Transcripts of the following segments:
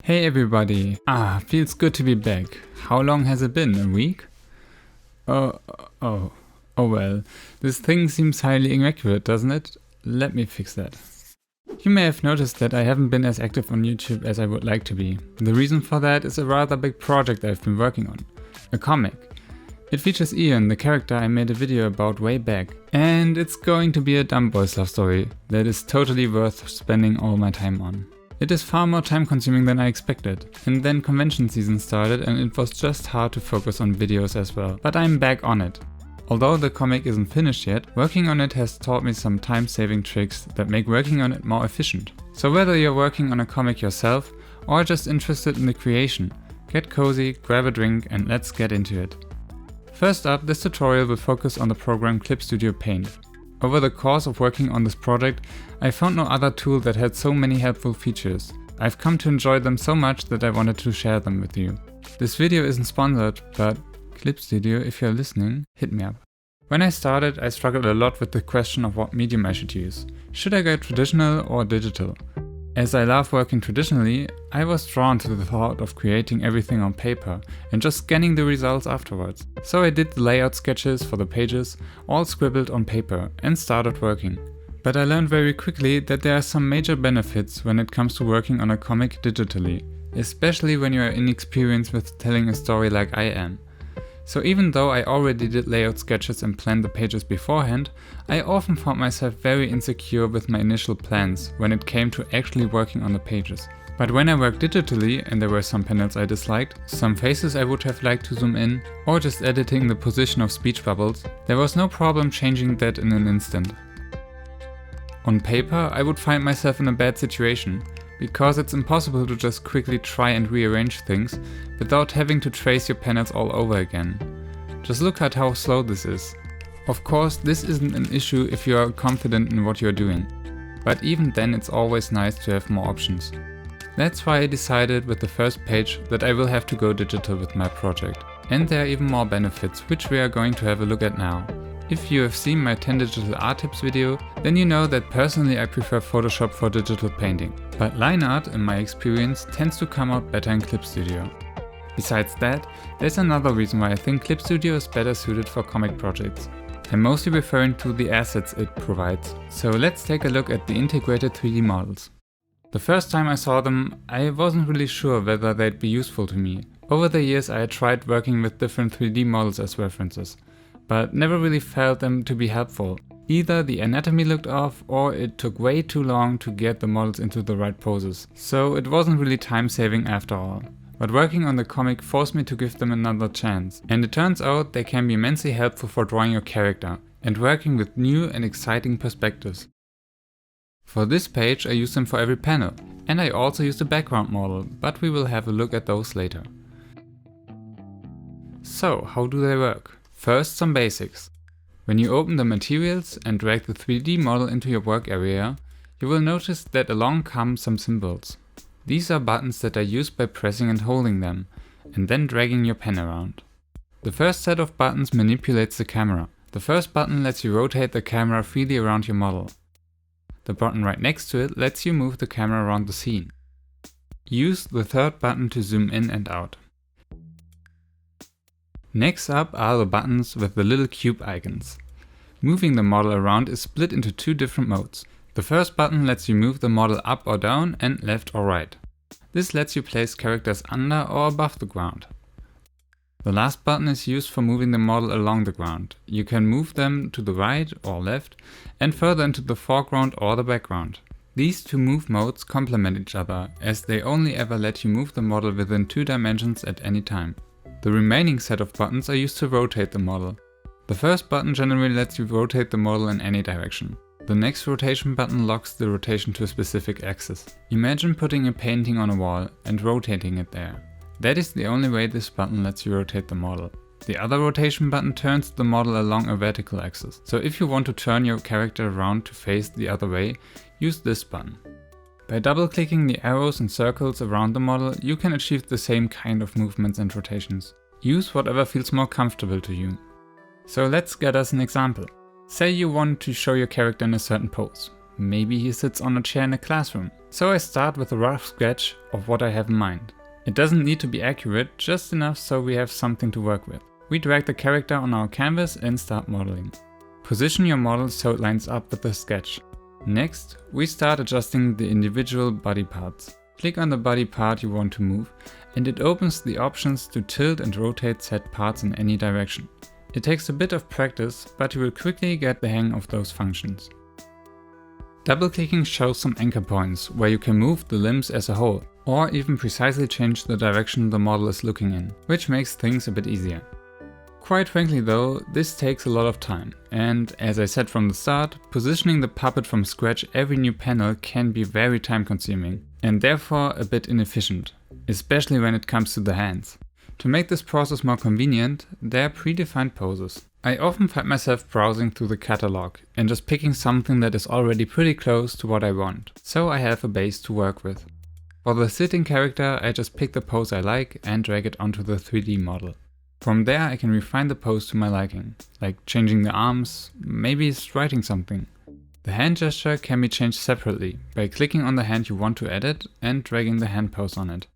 Hey everybody! Feels good to be back. How long has it been? A week? Oh well. This thing seems highly inaccurate, doesn't it? Let me fix that. You may have noticed that I haven't been as active on YouTube as I would like to be. The reason for that is a rather big project I've been working on. A comic. It features Ian, the character I made a video about way back. And it's going to be a dumb boys love story that is totally worth spending all my time on. It is far more time consuming than I expected, and then convention season started and it was just hard to focus on videos as well, but I'm back on it. Although the comic isn't finished yet, working on it has taught me some time saving tricks that make working on it more efficient. So whether you're working on a comic yourself or just interested in the creation, get cozy, grab a drink and let's get into it. First up, this tutorial will focus on the program Clip Studio Paint. Over the course of working on this project, I found no other tool that had so many helpful features. I've come to enjoy them so much that I wanted to share them with you. This video isn't sponsored, but Clip Studio, if you're listening, hit me up. When I started, I struggled a lot with the question of what medium I should use. Should I go traditional or digital? As I love working traditionally, I was drawn to the thought of creating everything on paper and just scanning the results afterwards. So I did the layout sketches for the pages, all scribbled on paper, and started working. But I learned very quickly that there are some major benefits when it comes to working on a comic digitally, especially when you are inexperienced with telling a story like I am. So even though I already did layout sketches and planned the pages beforehand, I often found myself very insecure with my initial plans when it came to actually working on the pages. But when I worked digitally and there were some panels I disliked, some faces I would have liked to zoom in, or just editing the position of speech bubbles, there was no problem changing that in an instant. On paper, I would find myself in a bad situation, because it's impossible to just quickly try and rearrange things without having to trace your panels all over again. Just look at how slow this is. Of course, this isn't an issue if you are confident in what you're doing, but even then it's always nice to have more options. That's why I decided with the first page that I will have to go digital with my project. And there are even more benefits, which we are going to have a look at now. If you have seen my 10 digital art tips video, then you know that personally I prefer Photoshop for digital painting. But line art, in my experience, tends to come out better in Clip Studio. Besides that, there's another reason why I think Clip Studio is better suited for comic projects. I'm mostly referring to the assets it provides. So let's take a look at the integrated 3D models. The first time I saw them, I wasn't really sure whether they'd be useful to me. Over the years I had tried working with different 3D models as references, but never really felt them to be helpful. Either the anatomy looked off or it took way too long to get the models into the right poses. So it wasn't really time saving after all. But working on the comic forced me to give them another chance. And it turns out they can be immensely helpful for drawing your character and working with new and exciting perspectives. For this page I use them for every panel. And I also use the background model, but we will have a look at those later. So how do they work? First, some basics. When you open the materials and drag the 3D model into your work area, you will notice that along come some symbols. These are buttons that are used by pressing and holding them, and then dragging your pen around. The first set of buttons manipulates the camera. The first button lets you rotate the camera freely around your model. The button right next to it lets you move the camera around the scene. Use the third button to zoom in and out. Next up are the buttons with the little cube icons. Moving the model around is split into two different modes. The first button lets you move the model up or down and left or right. This lets you place characters under or above the ground. The last button is used for moving the model along the ground. You can move them to the right or left and further into the foreground or the background. These two move modes complement each other, as they only ever let you move the model within 2 dimensions at any time. The remaining set of buttons are used to rotate the model. The first button generally lets you rotate the model in any direction. The next rotation button locks the rotation to a specific axis. Imagine putting a painting on a wall and rotating it there. That is the only way this button lets you rotate the model. The other rotation button turns the model along a vertical axis. So if you want to turn your character around to face the other way, use this button. By double-clicking the arrows and circles around the model, you can achieve the same kind of movements and rotations. Use whatever feels more comfortable to you. So let's get us an example. Say you want to show your character in a certain pose. Maybe he sits on a chair in a classroom. So I start with a rough sketch of what I have in mind. It doesn't need to be accurate, just enough so we have something to work with. We drag the character on our canvas and start modeling. Position your model so it lines up with the sketch. Next, we start adjusting the individual body parts. Click on the body part you want to move, and it opens the options to tilt and rotate said parts in any direction. It takes a bit of practice, but you will quickly get the hang of those functions. Double-clicking shows some anchor points where you can move the limbs as a whole, or even precisely change the direction the model is looking in, which makes things a bit easier. Quite frankly though, this takes a lot of time, and as I said from the start, positioning the puppet from scratch every new panel can be very time consuming, and therefore a bit inefficient, especially when it comes to the hands. To make this process more convenient, there are predefined poses. I often find myself browsing through the catalog and just picking something that is already pretty close to what I want, so I have a base to work with. For the sitting character, I just pick the pose I like and drag it onto the 3D model. From there I can refine the pose to my liking, like changing the arms, maybe writing something. The hand gesture can be changed separately by clicking on the hand you want to edit and dragging the hand pose on it.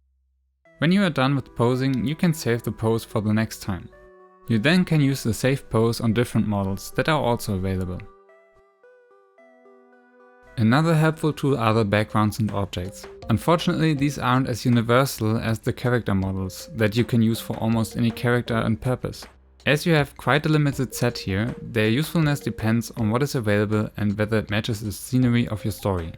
When you are done with posing, you can save the pose for the next time. You then can use the save pose on different models that are also available. Another helpful tool are the backgrounds and objects. Unfortunately, these aren't as universal as the character models that you can use for almost any character and purpose. As you have quite a limited set here, their usefulness depends on what is available and whether it matches the scenery of your story.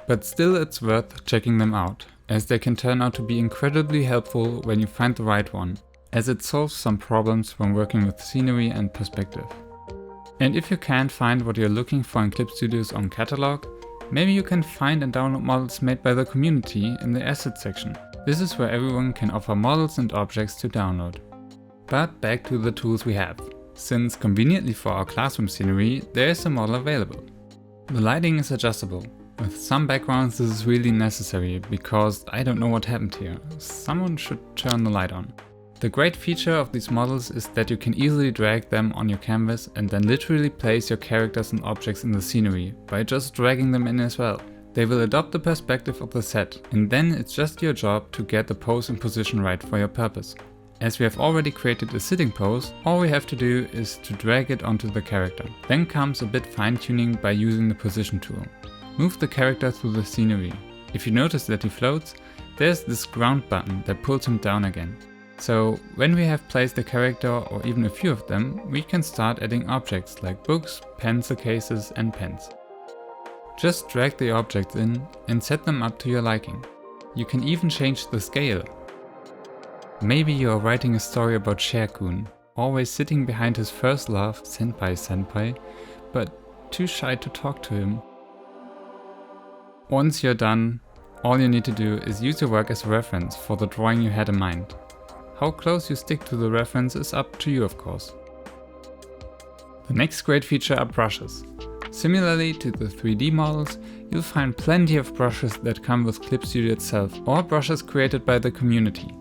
But still it's worth checking them out, as they can turn out to be incredibly helpful when you find the right one, as it solves some problems when working with scenery and perspective. And if you can't find what you're looking for in Clip Studio's own catalog, maybe you can find and download models made by the community in the assets section. This is where everyone can offer models and objects to download. But back to the tools we have. Since conveniently for our classroom scenery, there is a model available. The lighting is adjustable. With some backgrounds this is really necessary, because I don't know what happened here. Someone should turn the light on. The great feature of these models is that you can easily drag them on your canvas and then literally place your characters and objects in the scenery by just dragging them in as well. They will adopt the perspective of the set, and then it's just your job to get the pose and position right for your purpose. As we have already created a sitting pose, all we have to do is to drag it onto the character. Then comes a bit fine-tuning by using the position tool. Move the character through the scenery. If you notice that he floats, there's this ground button that pulls him down again. So when we have placed the character or even a few of them, we can start adding objects like books, pencil cases and pens. Just drag the objects in and set them up to your liking. You can even change the scale. Maybe you are writing a story about Sherkun, always sitting behind his first love, Senpai, but too shy to talk to him. Once you're done, all you need to do is use your work as a reference for the drawing you had in mind. How close you stick to the reference is up to you, of course. The next great feature are brushes. Similarly to the 3D models, you'll find plenty of brushes that come with Clip Studio itself, or brushes created by the community.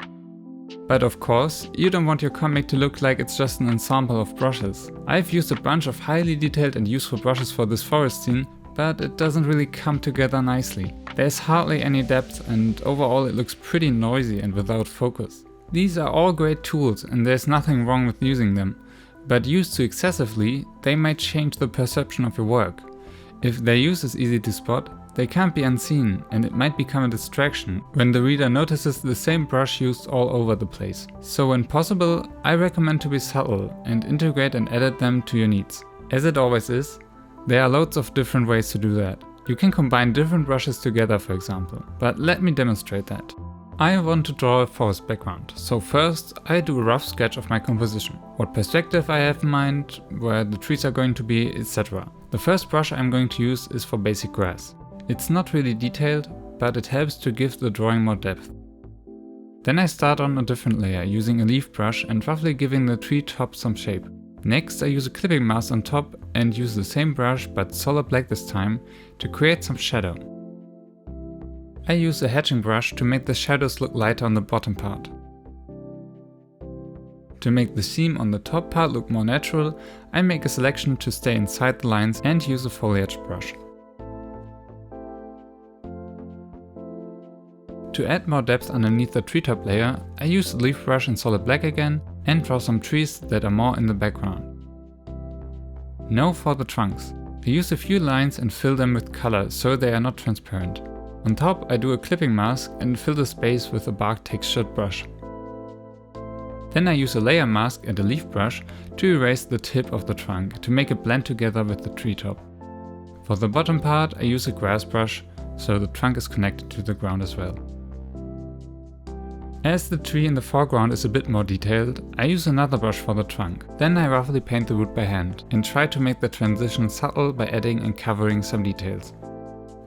But of course, you don't want your comic to look like it's just an ensemble of brushes. I've used a bunch of highly detailed and useful brushes for this forest scene, but it doesn't really come together nicely. There's hardly any depth, and overall it looks pretty noisy and without focus. These are all great tools and there's nothing wrong with using them, but used too excessively, they might change the perception of your work. If their use is easy to spot, they can't be unseen and it might become a distraction when the reader notices the same brush used all over the place. So when possible, I recommend to be subtle and integrate and edit them to your needs. As it always is, there are loads of different ways to do that. You can combine different brushes together, for example, but let me demonstrate that. I want to draw a forest background, so first I do a rough sketch of my composition, what perspective I have in mind, where the trees are going to be, etc. The first brush I'm going to use is for basic grass. It's not really detailed, but it helps to give the drawing more depth. Then I start on a different layer using a leaf brush and roughly giving the tree top some shape. Next I use a clipping mask on top and use the same brush but solid black this time to create some shadow. I use a hatching brush to make the shadows look lighter on the bottom part. To make the seam on the top part look more natural, I make a selection to stay inside the lines and use a foliage brush. To add more depth underneath the treetop layer, I use the leaf brush in solid black again and draw some trees that are more in the background. Now for the trunks. I use a few lines and fill them with color so they are not transparent. On top I do a clipping mask and fill the space with a bark textured brush. Then I use a layer mask and a leaf brush to erase the tip of the trunk to make it blend together with the treetop. For the bottom part I use a grass brush so the trunk is connected to the ground as well. As the tree in the foreground is a bit more detailed, I use another brush for the trunk. Then I roughly paint the wood by hand and try to make the transition subtle by adding and covering some details.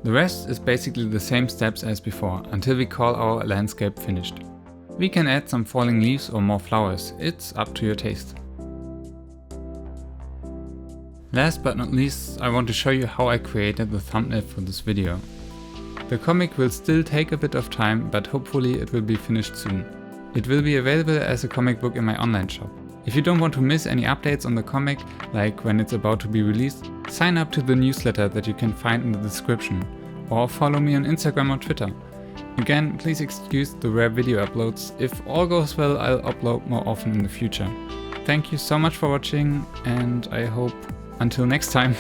The rest is basically the same steps as before until we call our landscape finished. We can add some falling leaves or more flowers, it's up to your taste. Last but not least, I want to show you how I created the thumbnail for this video. The comic will still take a bit of time, but hopefully it will be finished soon. It will be available as a comic book in my online shop. If you don't want to miss any updates on the comic, like when it's about to be released, sign up to the newsletter that you can find in the description, or follow me on Instagram or Twitter. Again, please excuse the rare video uploads. If all goes well, I'll upload more often in the future. Thank you so much for watching, and I hope until next time.